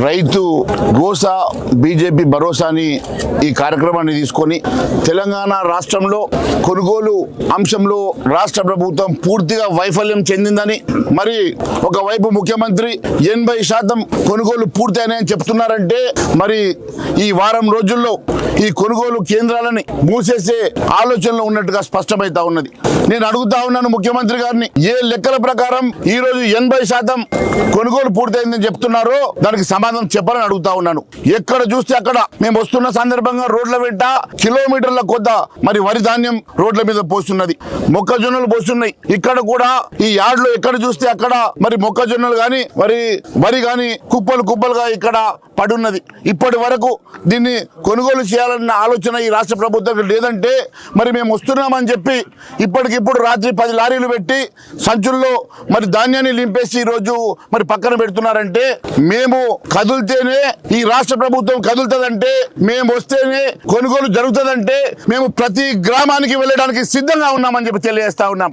రైతు గోసా బీజేపీ భరోసాని ఈ కార్యక్రమాన్ని తీసుకొని తెలంగాణ రాష్ట్రంలో కొనుగోలు అంశంలో రాష్ట్ర ప్రభుత్వం పూర్తిగా వైఫల్యం చెందిందని, మరి ఒకవైపు ముఖ్యమంత్రి 80% కొనుగోలు పూర్తయినాయని చెప్తున్నారంటే, మరి ఈ వారం రోజుల్లో ఈ కొనుగోలు కేంద్రాలని మూసేసే ఆలోచనలో ఉన్నట్టుగా స్పష్టమైతా ఉన్నది. నేను అడుగుతా ఉన్నాను ముఖ్యమంత్రి గారిని, ఏ లెక్కల ప్రకారం ఈ రోజు 80% కొనుగోలు పూర్తయిందని చెప్తున్నారో దానికి సమాధానం చెప్పాలని అడుగుతా ఉన్నాను. ఎక్కడ చూస్తే అక్కడ మేము వస్తున్న సందర్భంగా రోడ్ల వెంట కిలోమీటర్ల కొద్ద మరి వరి ధాన్యం రోడ్ల మీద పోస్తున్నది, మొక్కజొన్నలు పోస్తున్నాయి. ఇక్కడ కూడా ఈ యార్డ్లో ఎక్కడ చూస్తే అక్కడ మరి మొక్కజొన్నలు గాని వరి గాని కుప్పలు కుప్పలుగా ఇక్కడ పడున్నది. ఇప్పటి వరకు దీన్ని కొనుగోలు చేయాలన్న ఆలోచన ఈ రాష్ట్ర ప్రభుత్వం లేదంటే, మరి మేము వస్తున్నామని చెప్పి ఇప్పటికిప్పుడు రాత్రి 10 లారీలు పెట్టి సంచుల్లో మరి ధాన్యాన్ని నింపేసి ఈరోజు మరి పక్కన పెడుతున్నారంటే, మేము కదులుతేనే ఈ రాష్ట్ర ప్రభుత్వం కదులుతుందంటే, మేము వస్తేనే కొనుగోలు జరుగుతుందంటే మేము ప్రతి గ్రామానికి వెళ్ళడానికి సిద్ధంగా ఉన్నామని చెప్పి తెలియజేస్తా ఉన్నాం.